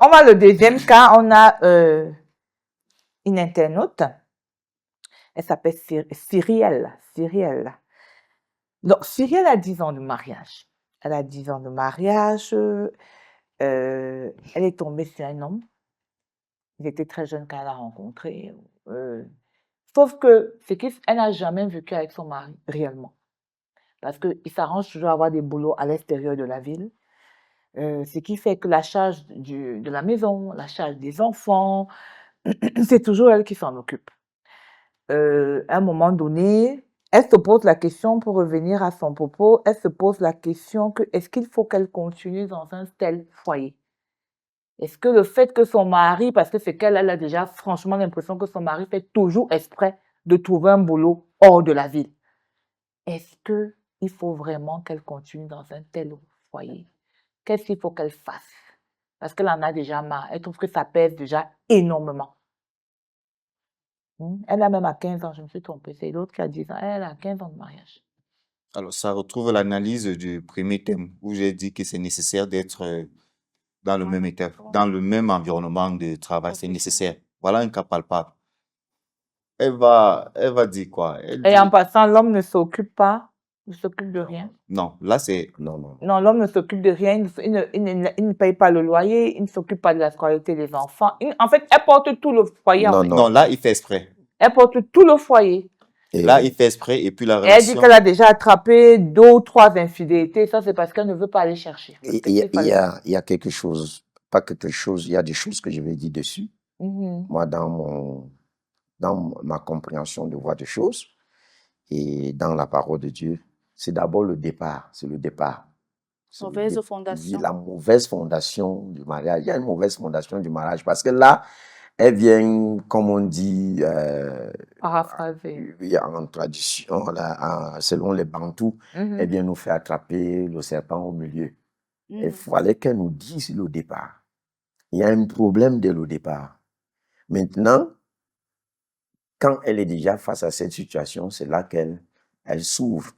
On va le deuxième cas, on a une internaute. Elle s'appelle Cyrielle. Donc, Cyrielle a 10 ans de mariage. Elle a 10 ans de mariage. Elle est tombée sur un homme. Il était très jeune quand elle l'a rencontré. Sauf que elle n'a jamais vécu avec son mari, réellement. Parce qu'il s'arrange toujours à avoir des boulots à l'extérieur de la ville. Ce qui fait que la charge de la maison, la charge des enfants, c'est toujours elle qui s'en occupe. À un moment donné, elle se pose la question, pour revenir à son propos, elle se pose la question que est-ce qu'il faut qu'elle continue dans un tel foyer? Est-ce que le fait que son mari, parce que c'est qu'elle a déjà franchement l'impression que son mari fait toujours exprès de trouver un boulot hors de la ville, est-ce qu'il faut vraiment qu'elle continue dans un tel foyer? Qu'est-ce qu'il faut qu'elle fasse? Parce qu'elle en a déjà marre. Elle trouve que ça pèse déjà énormément. Elle a même à 15 ans, je me suis trompée. C'est l'autre qui a 10 ans. Elle a 15 ans de mariage. Alors, ça retrouve l'analyse du premier thème où j'ai dit que c'est nécessaire d'être dans le même état, dans le même environnement de travail. C'est nécessaire. Voilà un cas palpable. Elle va dire quoi? Et en passant, l'homme ne s'occupe pas, ne s'occupe de rien. Non, là c'est... Non, l'homme ne s'occupe de rien, il ne paye pas le loyer, il ne s'occupe pas de la scolarité des enfants. En fait, elle porte tout le foyer. Non, là, il fait exprès. Elle porte tout le foyer. Et là, il fait exprès et puis la relation... Elle dit qu'elle a déjà attrapé 2 ou 3 infidélités. Ça, c'est parce qu'elle ne veut pas aller chercher. Il y a quelque chose, pas quelque chose, il y a des choses que je vais dire dessus. Moi, dans ma compréhension de voir des choses et dans la parole de Dieu, c'est d'abord le départ. C'est le départ. Mauvaise fondation. La mauvaise fondation du mariage. Il y a une mauvaise fondation du mariage parce que là, elle vient, comme on dit, paraphraser. En tradition, selon les Bantous, elle vient nous faire attraper le serpent au milieu. Il fallait qu'elle nous dise le départ. Il y a un problème dès le départ. Maintenant, quand elle est déjà face à cette situation, c'est là qu'elle s'ouvre.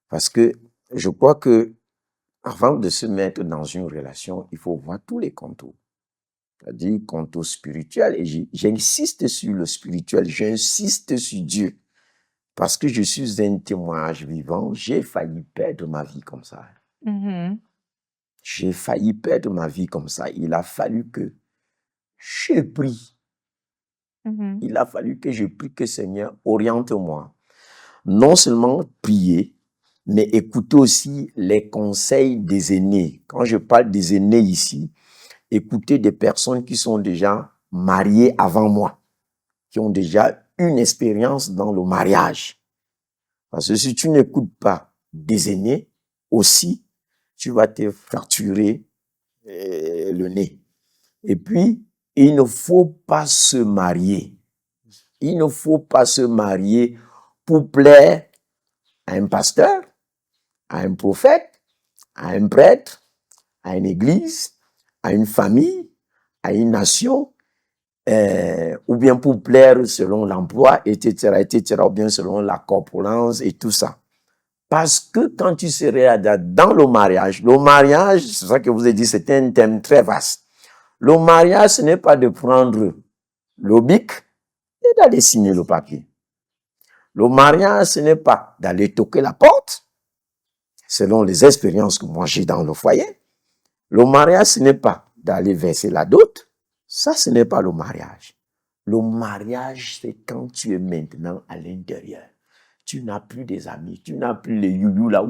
Parce que je crois que avant de se mettre dans une relation, il faut voir tous les contours. C'est-à-dire contour spirituel. Et j'insiste sur le spirituel, j'insiste sur Dieu. Parce que je suis un témoignage vivant, j'ai failli perdre ma vie comme ça. J'ai failli perdre ma vie comme ça. Il a fallu que je prie. Il a fallu que je prie que Seigneur, oriente-moi. Non seulement prier, mais écouter aussi les conseils des aînés. Quand je parle des aînés ici, écouter des personnes qui sont déjà mariées avant moi, qui ont déjà une expérience dans le mariage. Parce que si tu n'écoutes pas des aînés, aussi, tu vas te fracturer le nez. Et puis, il ne faut pas se marier. Il ne faut pas se marier pour plaire à un pasteur, à un prophète, à un prêtre, à une église, à une famille, à une nation, ou bien pour plaire selon l'emploi, etc., ou bien selon la corpulence et tout ça. Parce que quand tu serais dans le mariage, c'est ça que je vous ai dit, c'est un thème très vaste. Le mariage, ce n'est pas de prendre le bic et d'aller signer le papier. Le mariage, ce n'est pas d'aller toquer la porte, selon les expériences que moi j'ai dans le foyer. Le mariage, ce n'est pas d'aller verser la dot. Ça, ce n'est pas le mariage. Le mariage, c'est quand tu es maintenant à l'intérieur. Tu n'as plus des amis, tu n'as plus les youyou là,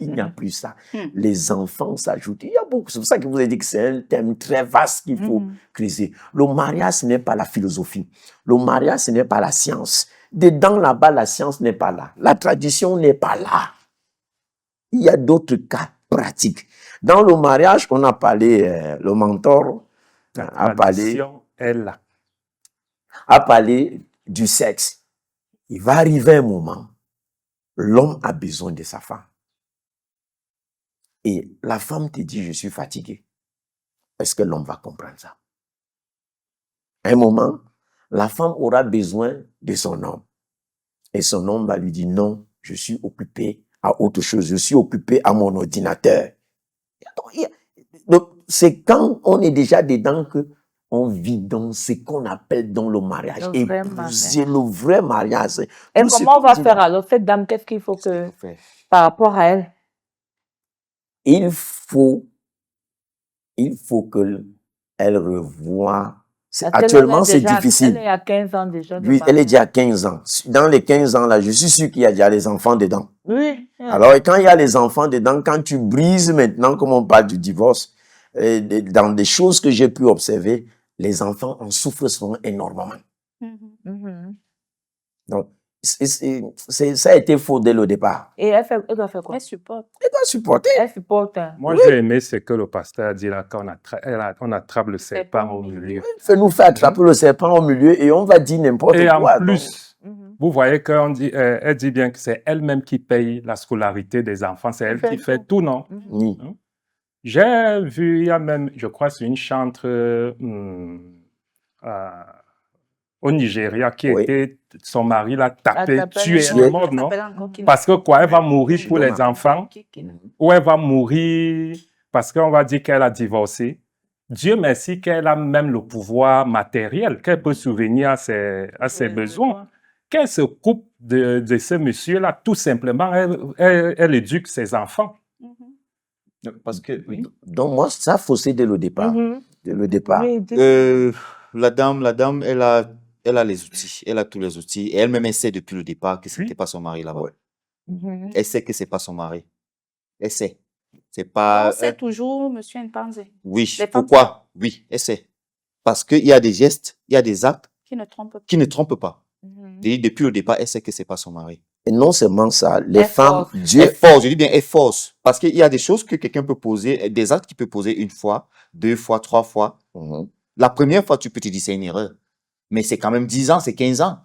il n'y a plus ça. Les enfants s'ajoutent. Il y a beaucoup. C'est pour ça que je vous ai dit que c'est un thème très vaste qu'il faut creuser. Le mariage, ce n'est pas la philosophie. Le mariage, ce n'est pas la science. Dedans là-bas, la science n'est pas là. La tradition n'est pas là. Il y a d'autres cas pratiques. Dans le mariage, on a parlé, le mentor a parlé du sexe. Il va arriver un moment, l'homme a besoin de sa femme. Et la femme te dit, je suis fatigué. Est-ce que l'homme va comprendre ça? À un moment, la femme aura besoin de son homme. Et son homme va lui dire, non, je suis occupé à autre chose. Je suis occupé à mon ordinateur. c'est quand on est déjà dedans que on vit dans ce qu'on appelle dans le mariage. Le vrai Épouser le vrai mariage. Et Tout ce comment on qu'on va dit faire là. alors? Cette dame, qu'est-ce qu'il faut Qu'est-ce qu'il que, faut faire? par rapport à elle? Il faut qu'elle revoie. Parce qu'elle Actuellement, est c'est déjà- difficile. Elle est à 15 ans déjà de Oui, elle est mariage. déjà à 15 ans. Dans les 15 ans, là, je suis sûr qu'il y a déjà les enfants dedans. Oui. Alors, et quand il y a les enfants dedans, quand tu brises maintenant, comme on parle du divorce, dans des choses que j'ai pu observer, les enfants en souffrent souvent énormément. Mhm. Donc, ça a été faux dès le départ. Et elle doit faire quoi? Elle supporte. Elle doit supporter. Elle supporte. Moi, j'ai aimé ce que le pasteur a dit là, quand on attrape le serpent Serpent au milieu. Fais-nous faire attraper le serpent au milieu et on va dire n'importe Et quoi. en plus, vous voyez elle dit bien que c'est elle-même qui paye la scolarité des enfants, c'est elle qui fait tout, non? Oui. J'ai vu, il y a même, je crois, c'est une chantre au Nigeria qui Oui. était, son mari l'a tapé, tapé, tué, tué. elle est morte, non? Elle s'appelle encore qui- Parce que quoi, elle va mourir pour les Chidoma. enfants, ou elle va mourir parce qu'on va dire qu'elle a divorcé. Dieu merci qu'elle a même le pouvoir matériel, qu'elle peut souvenir à ses besoins. Qu'elle se coupe de ce monsieur-là, tout simplement, elle éduque ses enfants. Parce que, oui. Donc, moi, ça a faussé dès le départ. Dès le départ. Oui, La dame, elle a les outils. Elle a tous les outils. Et elle-même, elle sait depuis le départ que ce n'était pas son mari là-bas. Ouais. Elle sait que ce n'est pas son mari. Elle sait. C'est pas. C'est toujours Monsieur Npanze Oui. Les femmes Pourquoi? Oui, elle sait. Parce qu'il y a des gestes, il y a des actes qui ne trompe pas. qui ne trompent pas. Et depuis le départ, elle sait que ce n'est pas son mari. Et non seulement ça, les Elle femmes, force. Dieu, Elle force, je dis bien elle force. Parce qu'il y a des choses que quelqu'un peut poser, des actes qu'il peut poser une fois, 2 fois, 3 fois. La première fois, tu peux te dire c'est une erreur. Mais c'est quand même 10 ans, c'est 15 ans.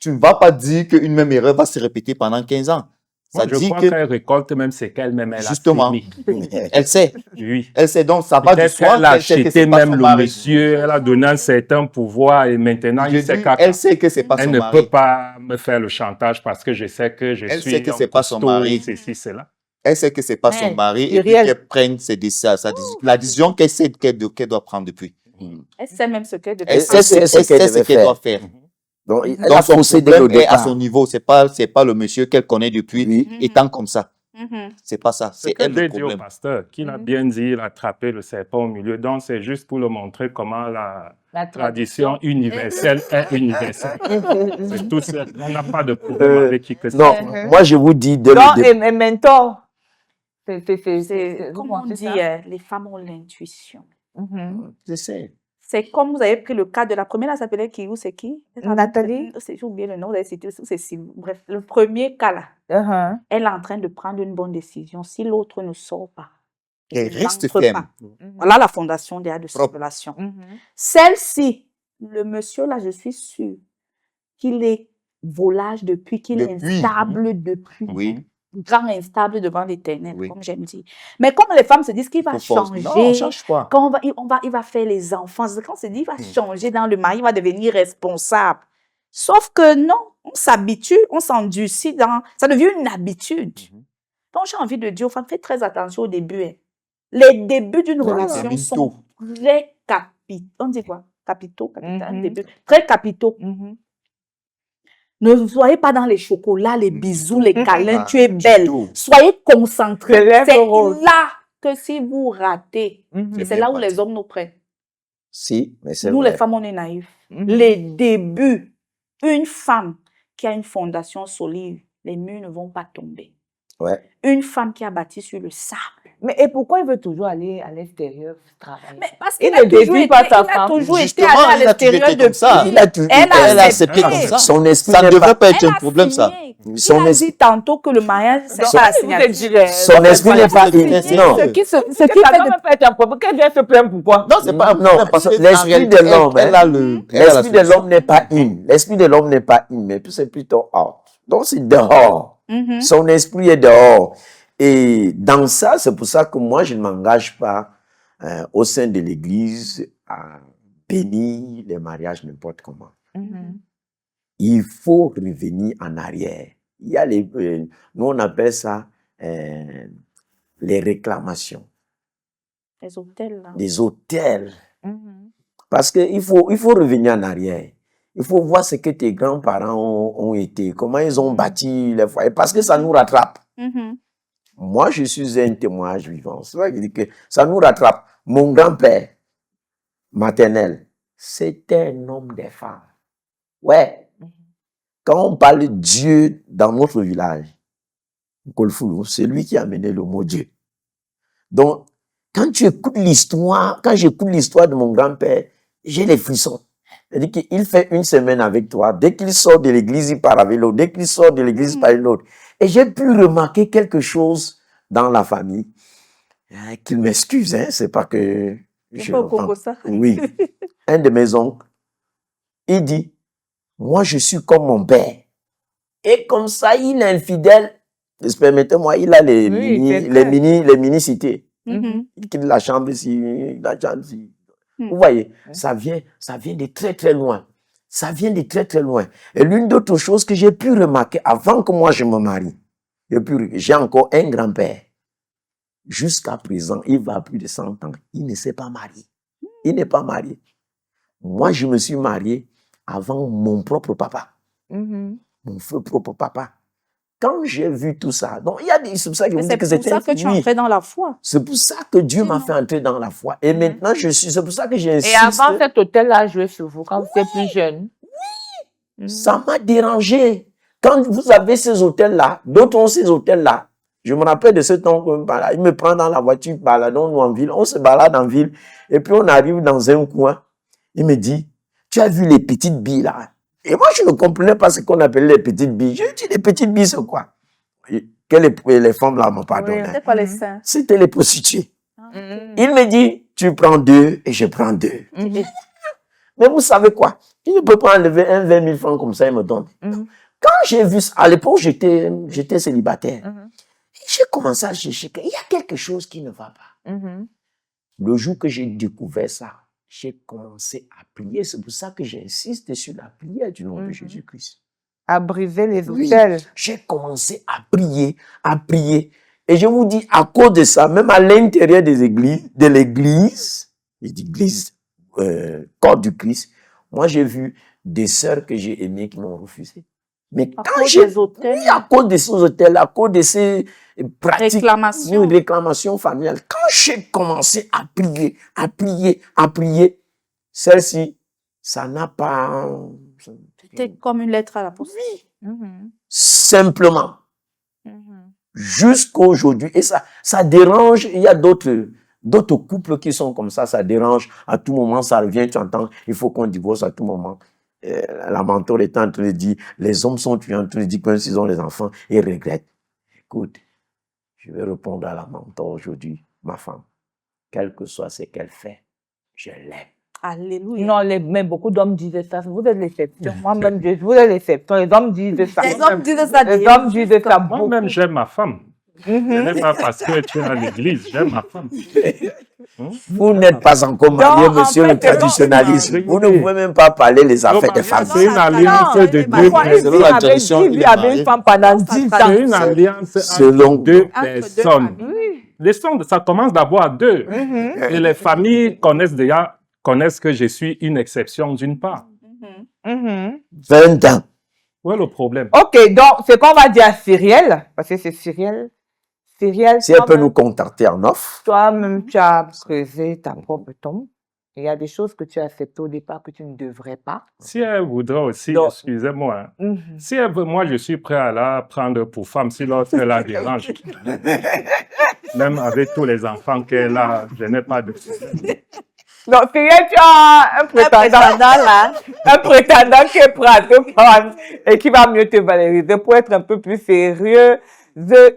Tu ne vas pas dire qu'une même erreur va se répéter pendant 15 ans. Ça Moi, je dit crois que, qu'elle récolte même ce qu'elle-même elle justement, a semé. elle sait. Oui. Elle sait donc, ça va du Peut-être soi. qu'elle a qu'elle sait que acheté c'est pas même son le mari. monsieur, elle a donné un certain pouvoir et maintenant Je il sait dis, qu'elle elle sait que c'est pas son ne mari. peut pas me faire le chantage parce que je sais que je Elle suis sait que un c'est pas son costaud, mari. ceci, cela. Elle sait que c'est pas son Ouais, mari c'est et puis réel. qu'elle prenne la décision qu'elle sait qu'elle doit prendre depuis. Elle sait même ce qu'elle devait Elle faire. sait ce qu'elle doit faire. donc, elle a Donc, son faussé dès le problème est à départ. son niveau. C'est pas le monsieur qu'elle connaît depuis Oui. étant comme ça. Mhm. C'est pas ça. Ce C'est que elle j'ai le dit au problème. pasteur, qu'il a bien dit, il a attrapé le serpent au milieu. Donc, c'est juste pour le montrer comment la tradition universelle est universelle. C'est tout ça. On n'a pas de problème avec qui que ce Non, soit. moi, je vous dis dès Donc, le départ. et mentor. C'est comme on c'est dit, ça? les femmes ont l'intuition. Je sais. C'est comme vous avez pris le cas de la première, elle s'appelait qui ou c'est qui? Nathalie. J'ai oublié le nom, vous avez cité, c'est Sylvie. Bref, le premier cas là, elle est en train de prendre une bonne décision. Si l'autre ne sort pas, Elle reste n'entre ferme. pas. Voilà la fondation derrière de cette Propre. relation. Celle-ci, le monsieur là, je suis sûre qu'il est volage depuis, qu'il est Depuis. instable depuis. Oui. Grand instable devant l'éternel, Oui. comme j'aime dire. Mais comme les femmes se disent qu'il va Faut force. changer, Non, on change pas. quand il va faire les enfants, quand on se dit il va changer dans le mari, il va devenir responsable. Sauf que non, on s'habitue, on s'endurcit ça devient une habitude. Donc j'ai envie de dire aux femmes, faites très attention au début. Hein. Les débuts d'une relation sont très capitaux. On dit quoi? Capitaux, capital, début. Très capitaux. Ne soyez pas dans les chocolats, les bisous, les câlins, tu es belle. tout. Soyez concentrés. Les lèvres C'est roses. là que si vous ratez, C'est c'est bien là où parti. les hommes nous prennent. Si, mais c'est Nous, vrai. les femmes, on est naïfs. Les débuts, une femme qui a une fondation solide, les murs ne vont pas tomber. Ouais. Une femme qui a bâti sur le sable. Mais et pourquoi il veut toujours aller à l'extérieur travailler? Mais parce Il qu'il ne a toujours désire pas été, sa il a femme. toujours été Justement, allé à il a toujours l'extérieur été comme ça. depuis. Il a toujours Elle a elle a accepté accepté. comme ça. Son esprit Ça ne n'est devrait pas, pas être Elle un a problème, ça. signé. Son Il a esprit- dit tantôt que le mariage, c'est Donc, pas la vous êtes signature. son esprit n'est pas signé. une. C'est Non. Ce qui Ça fait ne de peut pas être un problème. Qu'elle vient se plaindre pourquoi? Non, c'est pas un Non, problème parce que l'esprit en réalité, de l'homme, elle a le. elle a la L'esprit de solution. l'homme n'est pas une. L'esprit de l'homme n'est pas une, mais c'est plutôt out. Donc c'est dehors. Mhm. Son esprit est dehors. Et dans ça, c'est pour ça que moi, je ne m'engage pas au sein de l'Église à bénir les mariages n'importe comment. Il faut revenir en arrière. Il y a nous on appelle ça les réclamations. Les hôtels, là. des hôtels. Mhm. Parce qu'il faut revenir en arrière. Il faut voir ce que tes grands-parents ont été, comment ils ont bâti les foyers, parce que ça nous rattrape. Mhm. Moi, je suis un témoignage vivant. C'est vrai que je dis que ça nous rattrape. Mon grand-père maternel, c'était un homme des femmes. Ouais. Quand on parle de Dieu dans notre village, Kolfoulou, c'est lui qui a amené le mot Dieu. Donc, quand j'écoute l'histoire de mon grand-père, j'ai les frissons. C'est-à-dire qu'il fait une semaine avec toi. Dès qu'il sort de l'église, il part avec l'autre. Dès qu'il sort de l'église, il part avec l'autre. Et j'ai pu remarquer quelque chose dans la famille. Qu'il m'excuse, hein, c'est pas que... C'est pas au Congo, ça. Oui. Un de mes oncles, il dit, moi, je suis comme mon père. Et comme ça, il est infidèle. Permettez-moi, il a les mini-cités. Mhm. Il quitte la chambre ici, la chambre ici. Vous voyez, ça vient de très, très loin. Ça vient de très, très loin. Et l'une d'autres choses que j'ai pu remarquer avant que moi je me marie, j'ai encore un grand-père. Jusqu'à présent, il va à plus de 100 ans. Il ne s'est pas marié. Il n'est pas marié. Moi, je me suis marié avant mon propre papa. Mhm. Mon propre papa. Quand j'ai vu tout ça, donc c'est pour ça que Mais c'est pour ça que tu es entré dans la foi. C'est pour ça que Dieu m'a fait entrer dans la foi. Et maintenant, c'est pour ça que j'insiste. Et avant, cet hôtel-là joué sur vous quand vous étiez plus jeune. Ça m'a dérangé. Quand vous avez ces hôtels-là, d'autres ont ces hôtels-là. Je me rappelle de ce temps qu'on parle. Il me prend dans la voiture, baladons nous en ville. On se balade en ville. Et puis on arrive dans un coin. Il me dit, tu as vu les petites billes là? Et moi, je ne comprenais pas ce qu'on appelait les petites billes. Je dis, les petites billes, c'est quoi? Que les femmes là m'ont pardonné. C'était pas les saints. C'était les prostituées. Mhm. Il me dit, tu prends 2 et je prends 2. Mhm. Mais vous savez quoi? Il ne peut pas enlever 20 000 francs comme ça, il me donne. Mhm. Quand j'ai vu ça, à l'époque, j'étais célibataire. Mhm. J'ai commencé à chercher qu'il y a quelque chose qui ne va pas. Mhm. Le jour que j'ai découvert ça, j'ai commencé à prier. C'est pour ça que j'insiste sur la prière du nom de Jésus-Christ. À briser les Oui, hôtels. j'ai commencé à prier, à prier. Et je vous dis, à cause de ça, même à l'intérieur de l'église, corps du Christ, moi j'ai vu des sœurs que j'ai aimées qui m'ont refusé. Mais À quand cause des hôtels. oui, à cause de ces hôtels, à cause de ces pratiques, Réclamations. réclamations familiales, quand j'ai commencé à prier, à prier, à prier, celle-ci, ça n'a pas... C'était comme une lettre à la poste. Mhm. Simplement. Mhm. Jusqu'à aujourd'hui. Et ça dérange. Il y a d'autres couples qui sont comme ça dérange. À tout moment, ça revient, tu entends, il faut qu'on divorce à tout moment. La mentor est en train de dire, les hommes sont tués en train de dire quand ils ont les enfants, ils regrettent. Écoute, je vais répondre à la mentor aujourd'hui, ma femme. Quel que soit ce qu'elle fait, je l'aime. Alléluia. Non, mais beaucoup d'hommes disaient ça. Vous êtes l'exception. Moi-même, vous êtes l'exception. Les hommes disent ça. Les hommes disent ça. Les hommes disent ça beaucoup. Moi-même, j'aime ma femme. Ce n'est pas parce que tu es à l'église, j'aime ma femme. Vous n'êtes pas encore marié, Non, en monsieur fait, le traditionnaliste. non. Vous ne pouvez même pas parler les affaires Non, des femmes. c'est une alliance Non, de mais deux parfois, personnes. selon la tradition, Il il y est avait marié. une femme pendant 10 ans. C'est une alliance Selon- entre deux Entre deux personnes. familles. Les sons, ça commence d'abord à deux. Mhm. Et les familles connaissent que je suis une exception d'une part. Mhm. Mhm. 20 ans. Où est le problème? Ok, donc, ce qu'on va dire à Cyrielle, parce que c'est Cyrielle. Cyrielle, Si elle peut nous contacter en offre, toi-même, tu as creusé ta propre tombe. Il y a des choses que tu as acceptées au départ que tu ne devrais pas. Si elle voudrait aussi, Donc- excusez-moi, hein, Mhm. si elle veut, moi je suis prêt à la prendre pour femme si l'autre elle la dérange. Même avec tous les enfants qu'elle a, je n'ai pas de problème. Donc, Cyrielle, tu as un prétendant là, un prétendant qui est prêt à te prendre et qui va mieux te valoriser pour être un peu plus sérieux.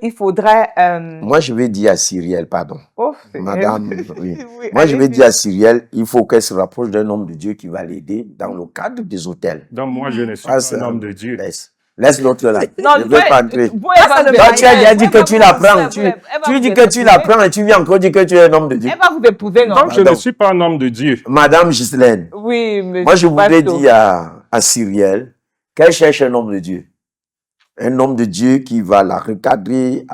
Il faudrait... moi je vais dire à Cyrielle, pardon, oh, madame, oui. Oui, Moi je vais allez-y. dire à Cyrielle, il faut qu'elle se rapproche d'un homme de Dieu qui va l'aider dans le cadre des hôtels. Donc moi je ne suis Ah, pas c'est un homme de Dieu. Laisse l'autre là. Non, Je ne vais pas entrer. vous, elle va vous Toi, tu as épouser. déjà dit que Elle tu va la vous prends. épouser. Elle va Tu vous dis que tu épouser. la prends et tu viens encore dire que tu es un homme de Dieu. Elle va vous épouser, non? Donc je ne Pardon. suis pas un homme de Dieu. Madame Ghislaine, Oui, mais moi je voudrais Pastor. dire à Cyrielle qu'elle cherche un homme de Dieu. Un homme de Dieu qui va la recadrer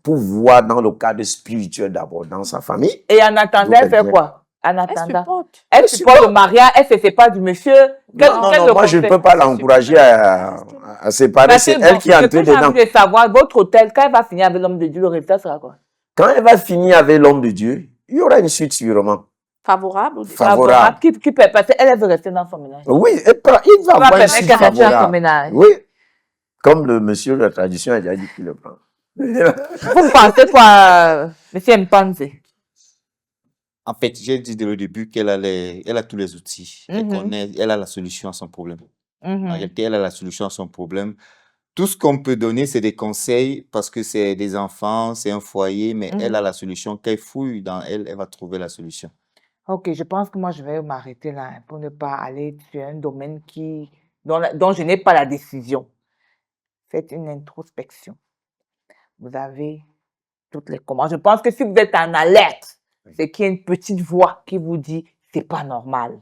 pour voir dans le cadre spirituel d'abord dans sa famille. Et en attendant, elle fait quoi? En Elle attendant, supporte. elle supporte le mariage, elle se sépare du monsieur. Non, moi je ne peux pas l'encourager à séparer. C'est elle qui est entrée dedans. J'ai envie de savoir, votre hôtel, quand elle va finir avec l'homme de Dieu, le résultat sera quoi? Quand elle va finir avec l'homme de Dieu, il y aura une suite sûrement. Favorable ou Favorable. Qui peut passer, elle veut rester dans son ménage. Oui, il va avoir une suite dans son favorable. ménage. Oui, comme le monsieur de la tradition a déjà dit qu'il le prend. Vous pensez quoi, monsieur Mpanze? En fait, j'ai dit dès le début qu'elle elle a tous les outils. Elle a la solution à son problème. En réalité, elle a la solution à son problème. Tout ce qu'on peut donner, c'est des conseils parce que c'est des enfants, c'est un foyer, mais elle a la solution. Qu'elle fouille dans elle, elle va trouver la solution. Ok, je pense que moi, je vais m'arrêter là pour ne pas aller sur un domaine dont je n'ai pas la décision. Faites une introspection. Vous avez toutes les commandes. Je pense que si vous êtes en alerte, c'est qu'il y a une petite voix qui vous dit c'est pas normal.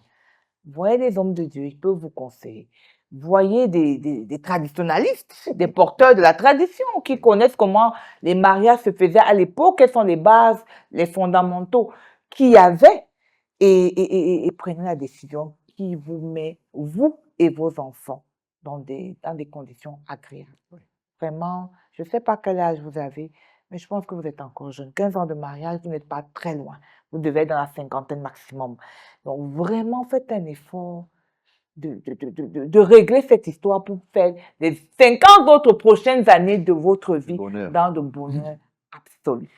Voyez les hommes de Dieu, ils peuvent vous conseiller. Voyez des traditionnalistes, des porteurs de la tradition qui connaissent comment les mariages se faisaient à l'époque, quelles sont les bases, les fondamentaux qu'il y avait et prenez la décision qui vous met, vous et vos enfants, dans des conditions agréables. Vraiment, je ne sais pas quel âge vous avez, mais je pense que vous êtes encore jeune. 15 ans de mariage, vous n'êtes pas très loin. Vous devez être dans la cinquantaine maximum. Donc, vraiment, faites un effort de régler cette histoire pour faire les 50 autres prochaines années de votre vie dans le bonheur absolu.